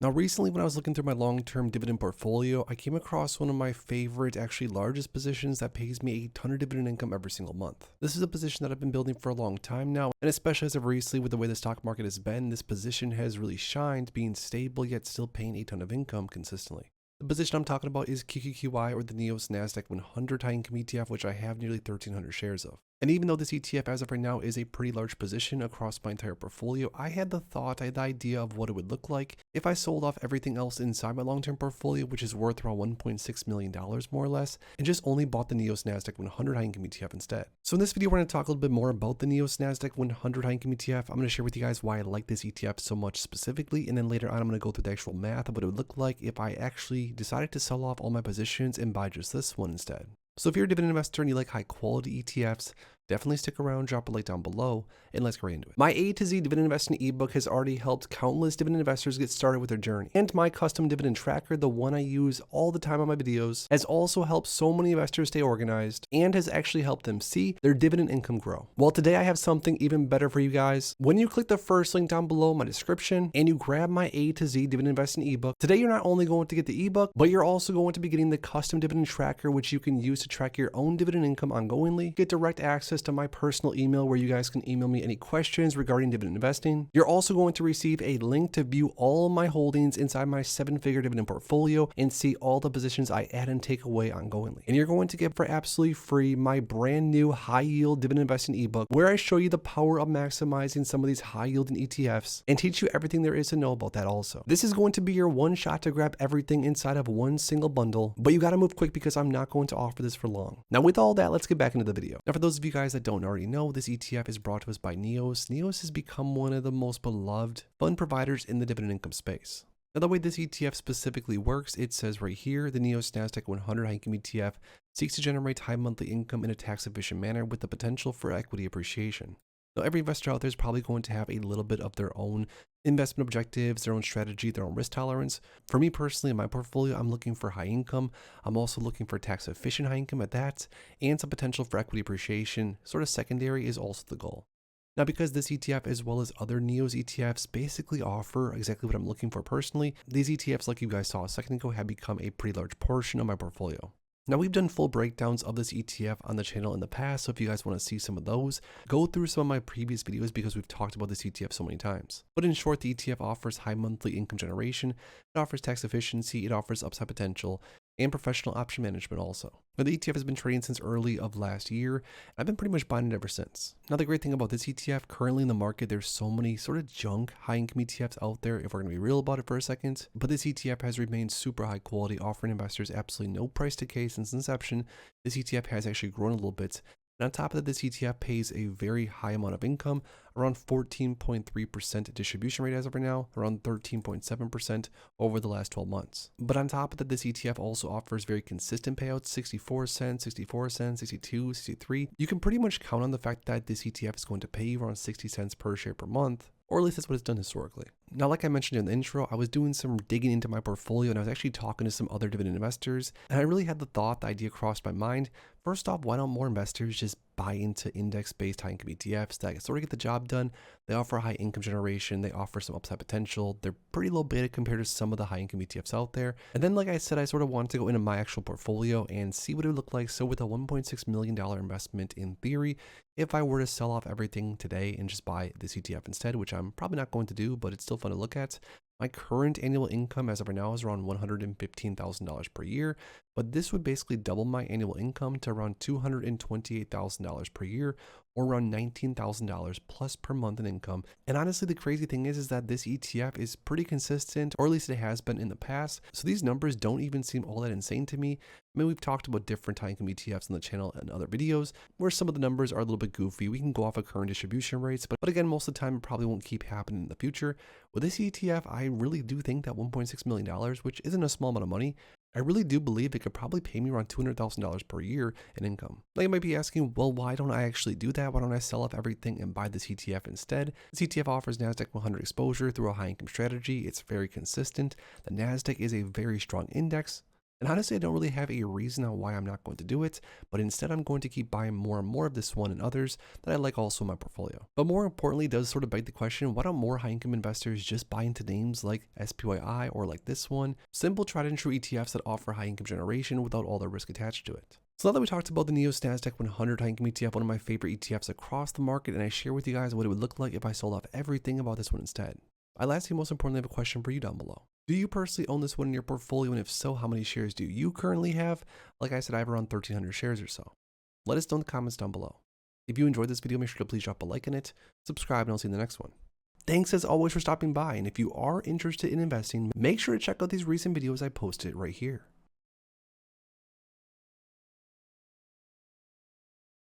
Now, recently when I was looking through my long-term dividend portfolio, I came across one of my favorite, actually largest positions that pays me a ton of dividend income every single month. This is a position that I've been building for a long time now, and especially as of recently with the way the stock market has been, this position has really shined, being stable yet still paying a ton of income consistently. The position I'm talking about is QQQI, or the NEOS NASDAQ 100 High Income ETF, which I have nearly 1,300 shares of. And even though this ETF as of right now is a pretty large position across my entire portfolio, I had the idea of what it would look like if I sold off everything else inside my long-term portfolio, which is worth around $1.6 million more or less, and just only bought the NEOS NASDAQ 100 High Income ETF instead. So in this video, we're going to talk a little bit more about the NEOS NASDAQ 100 High Income ETF. I'm going to share with you guys why I like this ETF so much specifically, and then later on, I'm going to go through the actual math of what it would look like if I actually decided to sell off all my positions and buy just this one instead. So if you're a dividend investor and you like high quality ETFs, definitely stick around, drop a like down below, and let's get right into it. My A to Z dividend investing ebook has already helped countless dividend investors get started with their journey. And my custom dividend tracker, the one I use all the time on my videos, has also helped so many investors stay organized and has actually helped them see their dividend income grow. Well, today I have something even better for you guys. When you click the first link down below in my description and you grab my A to Z dividend investing ebook, today you're not only going to get the ebook, but you're also going to be getting the custom dividend tracker, which you can use to track your own dividend income ongoingly, get direct access to my personal email where you guys can email me any questions regarding dividend investing. You're also going to receive a link to view all of my holdings inside my 7-figure dividend portfolio and see all the positions I add and take away ongoingly. And you're going to get for absolutely free my brand new high yield dividend investing ebook, where I show you the power of maximizing some of these high yielding ETFs and teach you everything there is to know about that also. This is going to be your one shot to grab everything inside of one single bundle, but you got to move quick because I'm not going to offer this for long. Now with all that, let's get back into the video. Now for those of you guys that don't already know, this ETF is brought to us by NEOS. NEOS has become one of the most beloved fund providers in the dividend income space. Now the way this ETF specifically works, it says right here, the NEOS NASDAQ 100 High Income ETF seeks to generate high monthly income in a tax efficient manner with the potential for equity appreciation. Now every investor out there is probably going to have a little bit of their own investment objectives, their own strategy, their own risk tolerance. For me personally, in my portfolio, I'm looking for high income. I'm also looking for tax efficient high income at that, and some potential for equity appreciation. Sort of secondary is also the goal. Now, because this ETF, as well as other NEOS ETFs, basically offer exactly what I'm looking for personally, these ETFs, like you guys saw a second ago, have become a pretty large portion of my portfolio. Now, we've done full breakdowns of this ETF on the channel in the past, so if you guys want to see some of those, go through some of my previous videos because we've talked about this ETF so many times. But in short, the ETF offers high monthly income generation, it offers tax efficiency, it offers upside potential, and professional option management also. Now, the ETF has been trading since early of last year, and I've been pretty much buying it ever since. Now, the great thing about this ETF, currently in the market, there's so many sort of junk high income ETFs out there, if we're going to be real about it for a second, but this ETF has remained super high quality, offering investors absolutely no price decay since inception. This ETF has actually grown a little bit. And on top of that, this ETF pays a very high amount of income, around 14.3% distribution rate as of right now, around 13.7% over the last 12 months. But on top of that, this ETF also offers very consistent payouts, 64 cents, 64 cents, 62, 63. You can pretty much count on the fact that this ETF is going to pay you around 60 cents per share per month, or at least that's what it's done historically. Now, like I mentioned in the intro, I was doing some digging into my portfolio and I was actually talking to some other dividend investors, and I really had the idea crossed my mind. First off, why don't more investors just buy into index-based high income ETFs that sort of get the job done? They offer high income generation, they offer some upside potential, they're pretty low beta compared to some of the high income ETFs out there. And then, like I said, I sort of wanted to go into my actual portfolio and see what it would look like. So with a $1.6 million investment, in theory, if I were to sell off everything today and just buy this ETF instead, which I'm probably not going to do, but it's still fun to look at, my current annual income as of right now is around $115,000 per year, but this would basically double my annual income to around $228,000 per year, or around $19,000 plus per month in income. And honestly, the crazy thing is that this ETF is pretty consistent, or at least it has been in the past. So these numbers don't even seem all that insane to me. I mean, we've talked about different high income ETFs on the channel and other videos where some of the numbers are a little bit goofy. We can go off of current distribution rates, but again, most of the time it probably won't keep happening in the future. With this ETF, I really do think that $1.6 million, which isn't a small amount of money, I really do believe it could probably pay me around $200,000 per year in income. Now you might be asking, well, why don't I actually do that? Why don't I sell off everything and buy this ETF instead? This ETF offers NASDAQ 100 exposure through a high income strategy. It's very consistent. The NASDAQ is a very strong index. And honestly, I don't really have a reason on why I'm not going to do it, but instead I'm going to keep buying more and more of this one and others that I like also in my portfolio. But more importantly, it does sort of beg the question, why don't more high income investors just buy into names like SPYI or like this one, simple tried and true ETFs that offer high income generation without all the risk attached to it. So now that we talked about the NEOS NASDAQ 100 high income ETF, one of my favorite ETFs across the market, and I share with you guys what it would look like if I sold off everything about this one instead, I lastly most importantly have a question for you down below. Do you personally own this one in your portfolio, and if so, how many shares do you currently have? Like I said, I have around 1,300 shares or so. Let us know in the comments down below. If you enjoyed this video, make sure to please drop a like in it, subscribe, and I'll see you in the next one. Thanks as always for stopping by, and if you are interested in investing, make sure to check out these recent videos I posted right here.